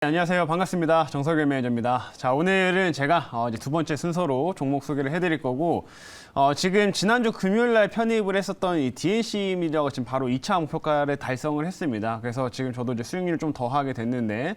네, 안녕하세요. 반갑습니다. 정석일 매니저입니다. 자, 오늘은 제가 이제 두 번째 순서로 종목 소개를 해드릴 거고, 지금 지난주 금요일 날 편입을 했었던 이 DNC 미디어가 지금 바로 2차 목표가를 달성을 했습니다. 그래서 지금 저도 이제 수익률을 좀 더 하게 됐는데,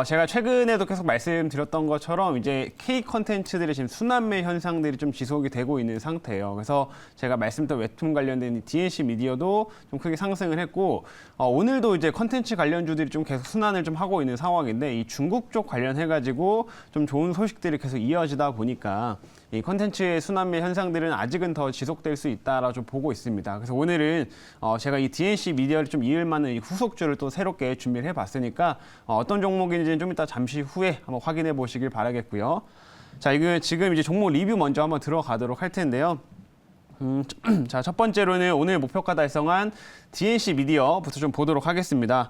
제가 최근에도 계속 말씀드렸던 것처럼 이제 K 컨텐츠들의 지금 순환매 현상들이 좀 지속이 되고 있는 상태예요. 그래서 제가 말씀드린 웹툰 관련된 DNC 미디어도 좀 크게 상승을 했고, 오늘도 이제 컨텐츠 관련주들이 좀 계속 순환을 좀 하고 있는 상황인데, 이 중국 쪽 관련해가지고 좀 좋은 소식들이 계속 이어지다 보니까 이 컨텐츠의 순환매 현상들은 아직은 더 지속될 수 있다라고 좀 보고 있습니다. 그래서 오늘은 제가 이 DNC 미디어를 좀 이을 만한 이 후속주를 또 새롭게 준비를 해봤으니까 어떤 종목인지는 좀 이따 잠시 후에 한번 확인해 보시길 바라겠고요. 자, 이거 지금 이제 종목 리뷰 먼저 한번 들어가도록 할 텐데요. 자, 첫 번째로는 오늘 목표가 달성한 DNC 미디어부터 좀 보도록 하겠습니다.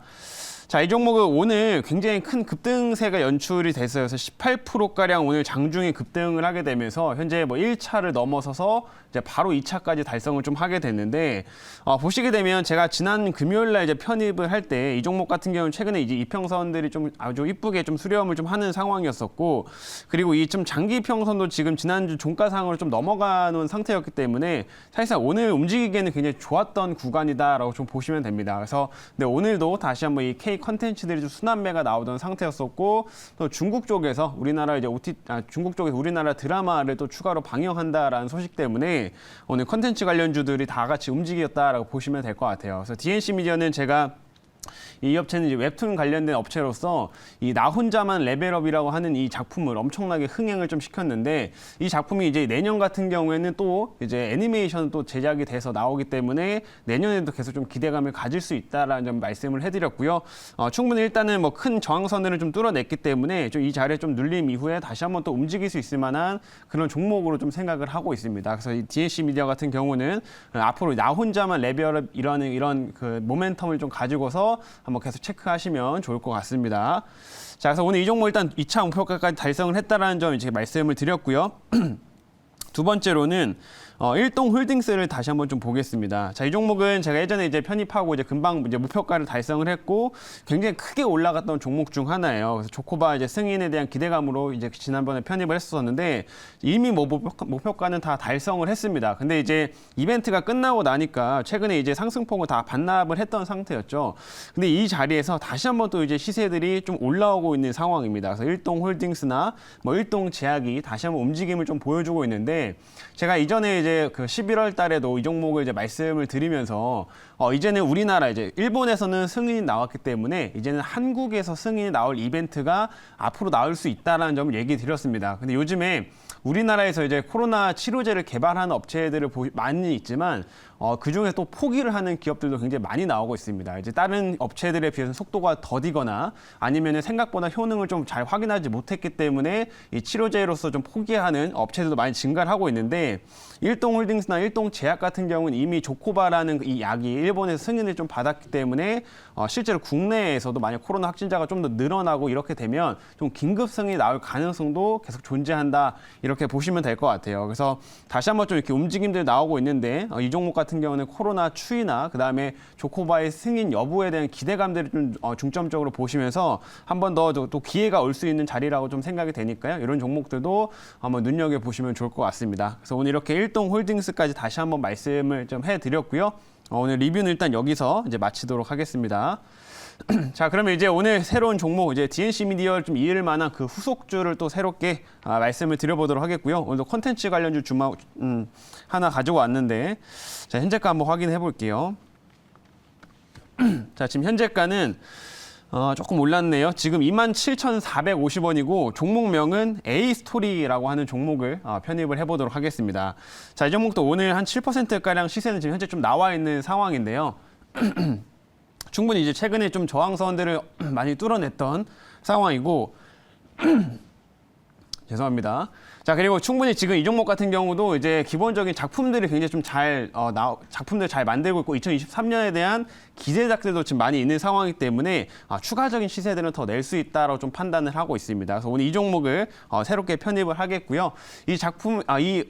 자, 이 종목은 오늘 굉장히 큰 급등세가 연출이 됐어요. 그래서 18%가량 오늘 장중에 급등을 하게 되면서 현재 뭐 1차를 넘어서서 이제 바로 2차까지 달성을 좀 하게 됐는데, 보시게 되면 제가 지난 금요일 날 이제 편입을 할 때 이 종목 같은 경우는 최근에 이제 이평선들이 좀 아주 이쁘게 좀 수렴을 좀 하는 상황이었었고, 그리고 이 좀 장기 평선도 지금 지난주 종가상으로 좀 넘어가는 상태였기 때문에 사실상 오늘 움직이기에는 굉장히 좋았던 구간이다라고 좀 보시면 됩니다. 그래서 네, 오늘도 다시 한번 이 K 컨텐츠들이 좀 순환매가 나오던 상태였었고, 또 중국 쪽에서 중국 쪽에서 우리나라 드라마를 또 추가로 방영한다라는 소식 때문에 오늘 컨텐츠 관련주들이 다 같이 움직였다라고 보시면 될 것 같아요. 그래서 DNC 미디어는 제가 이 업체는 이제 웹툰 관련된 업체로서 이 나 혼자만 레벨업이라고 하는 이 작품을 엄청나게 흥행을 좀 시켰는데, 이 작품이 이제 내년 같은 경우에는 또 이제 애니메이션 또 제작이 돼서 나오기 때문에 내년에도 계속 좀 기대감을 가질 수 있다라는 점 말씀을 해드렸고요. 충분히 일단은 뭐 큰 저항선을 좀 뚫어냈기 때문에 좀 이 자리에 좀 눌림 이후에 다시 한번 또 움직일 수 있을 만한 그런 종목으로 좀 생각을 하고 있습니다. 그래서 이 DNC 미디어 같은 경우는 앞으로 나 혼자만 레벨업 이런 그 모멘텀을 좀 가지고서 한번 계속 체크하시면 좋을 것 같습니다. 자, 그래서 오늘 이 종목 일단 2차 목표가까지 달성을 했다라는 점 이제 말씀을 드렸고요. 두 번째로는 일동홀딩스를 다시 한번 좀 보겠습니다. 자, 이 종목은 제가 예전에 이제 편입하고 이제 금방 이제 목표가를 달성을 했고 굉장히 크게 올라갔던 종목 중 하나예요. 그래서 조코바 이제 승인에 대한 기대감으로 이제 지난번에 편입을 했었는데 이미 뭐 목표가는 다 달성을 했습니다. 근데 이제 이벤트가 끝나고 나니까 최근에 이제 상승폭을 다 반납을 했던 상태였죠. 근데 이 자리에서 다시 한번 또 이제 시세들이 좀 올라오고 있는 상황입니다. 그래서 일동홀딩스나 뭐 일동제약이 다시 한번 움직임을 좀 보여주고 있는데, 제가 이전에 이제 그 11월 달에도 이 종목을 이제 말씀을 드리면서 이제는 우리나라 이제 일본에서는 승인이 나왔기 때문에 이제는 한국에서 승인이 나올 이벤트가 앞으로 나올 수 있다라는 점을 얘기 드렸습니다. 근데 요즘에 우리나라에서 이제 코로나 치료제를 개발하는 업체들을 많이 있지만 그 중에 또 포기를 하는 기업들도 굉장히 많이 나오고 있습니다. 이제 다른 업체들에 비해서 속도가 더디거나 아니면 생각보다 효능을 좀 잘 확인하지 못했기 때문에 이 치료제로서 좀 포기하는 업체들도 많이 증가를 하고 있는데, 일동홀딩스나 일동제약 같은 경우는 이미 조코바라는 이 약이 일본에서 승인을 좀 받았기 때문에 실제로 국내에서도 만약 코로나 확진자가 좀 더 늘어나고 이렇게 되면 좀 긴급 승인이 나올 가능성도 계속 존재한다, 이렇게 보시면 될 것 같아요. 그래서 다시 한번 좀 이렇게 움직임들이 나오고 있는데, 이 종목 같은 경우는 코로나 추이나 그 다음에 조코바의 승인 여부에 대한 기대감들을 좀 중점적으로 보시면서 한 번 더 또 기회가 올 수 있는 자리라고 좀 생각이 되니까요. 이런 종목들도 한번 눈여겨보시면 좋을 것 같습니다. 그래서 오늘 이렇게 일동홀딩스까지 다시 한번 말씀을 좀 해드렸고요. 오늘 리뷰는 일단 여기서 이제 마치도록 하겠습니다. 자, 그러면 이제 오늘 새로운 종목 이제 DNC 미디어를 좀 이을 만한 그 후속주를 또 새롭게 말씀을 드려보도록 하겠고요. 오늘도 콘텐츠 관련주 하나 가지고 왔는데, 자, 현재가 한번 확인해 볼게요. 자, 지금 현재가는 조금 올랐네요. 지금 27,450원이고 종목명은 A스토리라고 하는 종목을 편입을 해보도록 하겠습니다. 자, 이 종목도 오늘 한 7%가량 시세는 지금 현재 좀 나와 있는 상황인데요. 충분히 이제 최근에 좀 저항선들을 많이 뚫어냈던 상황이고 죄송합니다. 자, 그리고 충분히 지금 이 종목 같은 경우도 이제 기본적인 작품들이 굉장히 좀 작품들 잘 만들고 있고 2023년에 대한 기대작들도 지금 많이 있는 상황이기 때문에 추가적인 시세들은 더 낼 수 있다라고 좀 판단을 하고 있습니다. 그래서 오늘 이 종목을 새롭게 편입을 하겠고요. 이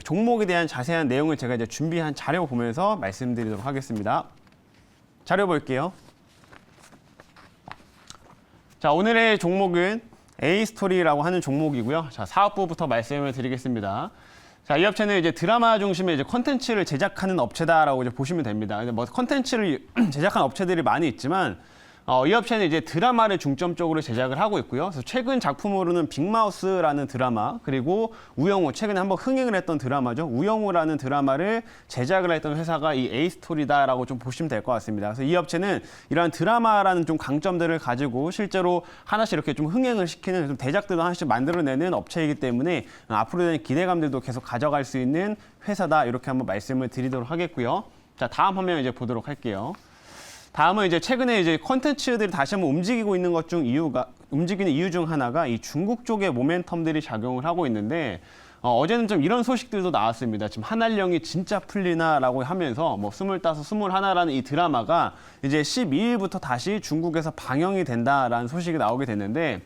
종목에 대한 자세한 내용을 제가 이제 준비한 자료 보면서 말씀드리도록 하겠습니다. 자료 볼게요. 자, 오늘의 종목은 A스토리라고 하는 종목이고요. 자, 사업부부터 말씀을 드리겠습니다. 자, 이 업체는 이제 드라마 중심의 이제 컨텐츠를 제작하는 업체다라고 이제 보시면 됩니다. 근데 뭐 컨텐츠를 제작하는 업체들이 많이 있지만 이 업체는 이제 드라마를 중점적으로 제작을 하고 있고요. 그래서 최근 작품으로는 빅마우스라는 드라마, 그리고 우영우, 최근에 한번 흥행을 했던 드라마죠. 우영우라는 드라마를 제작을 했던 회사가 이 A스토리다라고 좀 보시면 될 것 같습니다. 그래서 이 업체는 이러한 드라마라는 좀 강점들을 가지고 실제로 하나씩 이렇게 좀 흥행을 시키는 좀 대작들도 하나씩 만들어내는 업체이기 때문에 앞으로 되는 기대감들도 계속 가져갈 수 있는 회사다. 이렇게 한번 말씀을 드리도록 하겠고요. 자, 다음 화면 이제 보도록 할게요. 다음은 이제 최근에 이제 콘텐츠들이 다시 한번 움직이고 있는 것 중 움직이는 이유 중 하나가 이 중국 쪽의 모멘텀들이 작용을 하고 있는데 어제는 좀 이런 소식들도 나왔습니다. 지금 한알령이 진짜 풀리나라고 하면서 뭐 25, 21라는 이 드라마가 이제 12일부터 다시 중국에서 방영이 된다라는 소식이 나오게 됐는데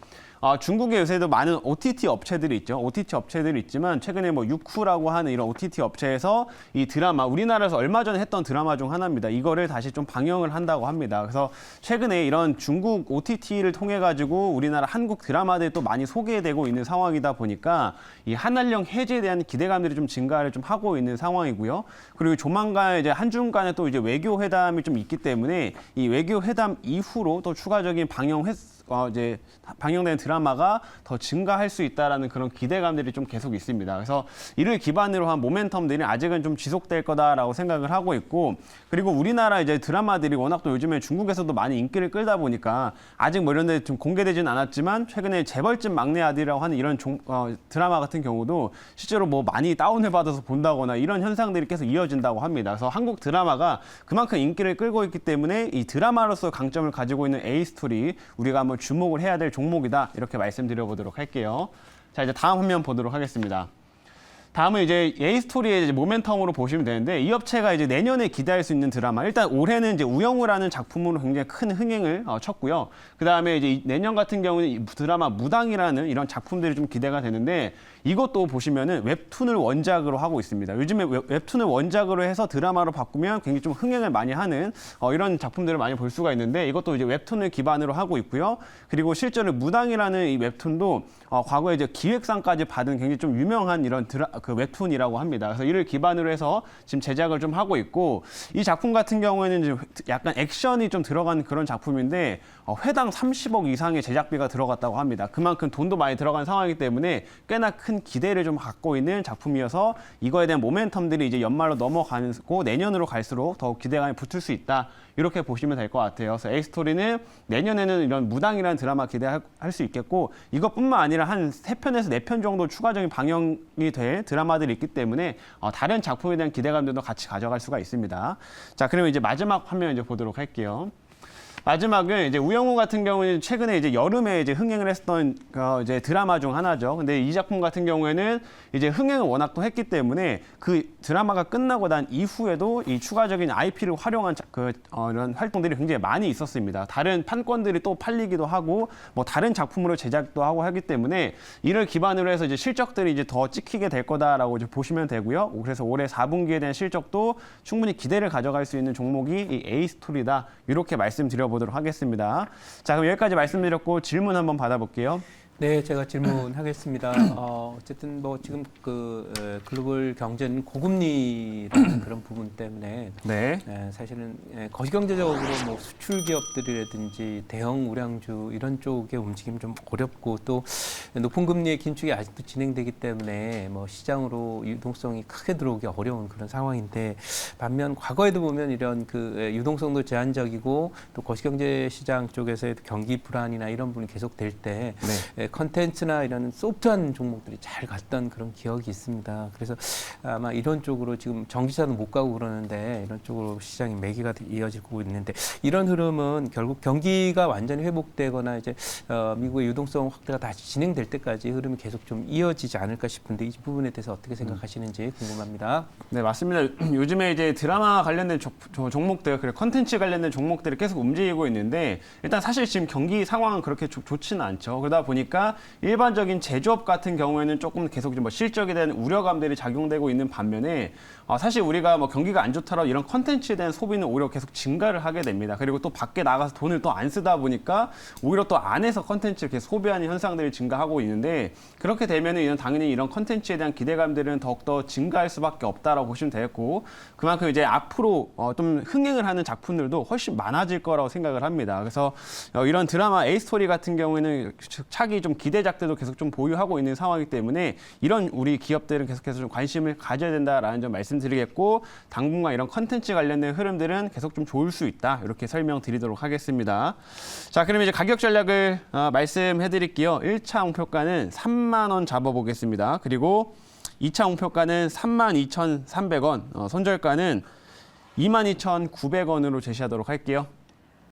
중국에 요새도 많은 OTT 업체들이 있죠. OTT 업체들이 있지만 최근에 뭐 유쿠라고 하는 이런 OTT 업체에서 이 드라마, 우리나라에서 얼마 전에 했던 드라마 중 하나입니다. 이거를 다시 좀 방영을 한다고 합니다. 그래서 최근에 이런 중국 OTT를 통해 가지고 우리나라 한국 드라마들이 또 많이 소개되고 있는 상황이다 보니까 이 한알령 해제에 대한 기대감들이 좀 증가를 좀 하고 있는 상황이고요. 그리고 조만간 이제 한중 간에 또 이제 외교 회담이 좀 있기 때문에 이 외교 회담 이후로 또 추가적인 이제 방영된 드라마가 더 증가할 수 있다라는 그런 기대감들이 좀 계속 있습니다. 그래서 이를 기반으로 한 모멘텀들이 아직은 좀 지속될 거다라고 생각을 하고 있고, 그리고 우리나라 이제 드라마들이 워낙 또 요즘에 중국에서도 많이 인기를 끌다 보니까 아직 뭐 이런 데 좀 공개되진 않았지만 최근에 재벌집 막내 아들이라고 하는 이런 드라마 같은 경우도 실제로 뭐 많이 다운을 받아서 본다거나 이런 현상들이 계속 이어진다고 합니다. 그래서 한국 드라마가 그만큼 인기를 끌고 있기 때문에 이 드라마로서 강점을 가지고 있는 A스토리, 우리가 한번 주목을 해야 될 종목이다. 이렇게 말씀드려보도록 할게요. 자, 이제 다음 화면 보도록 하겠습니다. 다음은 이제 A스토리의 이제 모멘텀으로 보시면 되는데, 이 업체가 이제 내년에 기대할 수 있는 드라마, 일단 올해는 이제 우영우라는 작품으로 굉장히 큰 흥행을 쳤고요. 그 다음에 이제 내년 같은 경우는 이 드라마 무당이라는 이런 작품들이 좀 기대가 되는데, 이것도 보시면은 웹툰을 원작으로 하고 있습니다. 요즘에 웹툰을 원작으로 해서 드라마로 바꾸면 굉장히 좀 흥행을 많이 하는 이런 작품들을 많이 볼 수가 있는데, 이것도 이제 웹툰을 기반으로 하고 있고요. 그리고 실제로 무당이라는 이 웹툰도 과거에 이제 기획상까지 받은 굉장히 좀 유명한 이런 그 웹툰이라고 합니다. 그래서 이를 기반으로 해서 지금 제작을 좀 하고 있고, 이 작품 같은 경우에는 이제 약간 액션이 좀 들어간 그런 작품인데 회당 30억 이상의 제작비가 들어갔다고 합니다. 그만큼 돈도 많이 들어간 상황이기 때문에 꽤나 큰 기대를 좀 갖고 있는 작품이어서 이거에 대한 모멘텀들이 이제 연말로 넘어가고 내년으로 갈수록 더욱 기대감이 붙을 수 있다. 이렇게 보시면 될 것 같아요. 그래서 A스토리는 내년에는 이런 무당이라는 드라마 기대할 수 있겠고, 이것뿐만 아니라 한 3편에서 4편 정도 추가적인 방영이 될 드라마들이 있기 때문에 다른 작품에 대한 기대감들도 같이 가져갈 수가 있습니다. 자, 그러면 이제 마지막 화면 이제 보도록 할게요. 마지막은 이제 우영우 같은 경우는 최근에 이제 여름에 이제 흥행을 했던 이제 드라마 중 하나죠. 근데 이 작품 같은 경우에는 이제 흥행을 워낙 또 했기 때문에 그 드라마가 끝나고 난 이후에도 이 추가적인 IP를 활용한 이런 활동들이 굉장히 많이 있었습니다. 다른 판권들이 또 팔리기도 하고 뭐 다른 작품으로 제작도 하고 하기 때문에 이를 기반으로 해서 이제 실적들이 이제 더 찍히게 될 거다라고 이제 보시면 되고요. 그래서 올해 4분기에 대한 실적도 충분히 기대를 가져갈 수 있는 종목이 이 A스토리다. 이렇게 말씀드려보도록 하겠습니다. 자, 그럼 여기까지 말씀드렸고 질문 한번 받아볼게요. 네, 제가 질문하겠습니다. 어쨌든 뭐 지금 글로벌 경제는 고금리라는 그런 부분 때문에 네. 사실은 거시경제적으로 뭐 수출 기업들이라든지 대형 우량주 이런 쪽의 움직임 좀 어렵고, 또 높은 금리의 긴축이 아직도 진행되기 때문에 뭐 시장으로 유동성이 크게 들어오기 어려운 그런 상황인데, 반면 과거에도 보면 이런 유동성도 제한적이고 또 거시경제 시장 쪽에서의 경기 불안이나 이런 부분이 계속될 때 컨텐츠나 이런 소프트한 종목들이 잘 갔던 그런 기억이 있습니다. 그래서 아마 이런 쪽으로 지금 전기차도 못 가고 그러는데 이런 쪽으로 시장이 매기가 이어지고 있는데, 이런 흐름은 결국 경기가 완전히 회복되거나 이제 미국의 유동성 확대가 다시 진행될 때까지 흐름이 계속 좀 이어지지 않을까 싶은데, 이 부분에 대해서 어떻게 생각하시는지 궁금합니다. 네, 맞습니다. 요즘에 이제 드라마 관련된 종목들, 그리고 컨텐츠 관련된 종목들이 계속 움직이고 있는데, 일단 사실 지금 경기 상황은 그렇게 좋지는 않죠. 그러다 보니까 보니까 일반적인 제조업 같은 경우에는 조금 계속 좀 뭐 실적에 대한 우려감들이 작용되고 있는 반면에 사실 우리가 뭐 경기가 안 좋더라도 이런 컨텐츠에 대한 소비는 오히려 계속 증가를 하게 됩니다. 그리고 또 밖에 나가서 돈을 또 안 쓰다 보니까 오히려 또 안에서 컨텐츠를 계속 소비하는 현상들이 증가하고 있는데 그렇게 되면은 당연히 이런 컨텐츠에 대한 기대감들은 더욱더 증가할 수밖에 없다라고 보시면 되겠고 그만큼 이제 앞으로 좀 흥행을 하는 작품들도 훨씬 많아질 거라고 생각을 합니다. 그래서 이런 드라마 에이스토리 같은 경우에는 차기 좀 기대작들도 계속 좀 보유하고 있는 상황이기 때문에 이런 우리 기업들은 계속해서 좀 관심을 가져야 된다라는 점 말씀드리겠고 당분간 이런 컨텐츠 관련된 흐름들은 계속 좀 좋을 수 있다. 이렇게 설명드리도록 하겠습니다. 자, 그럼 이제 가격 전략을 말씀해 드릴게요. 1차 목표가는 3만 원 잡아보겠습니다. 그리고 2차 목표가는 32,300원, 손절가는 22,900원으로 제시하도록 할게요.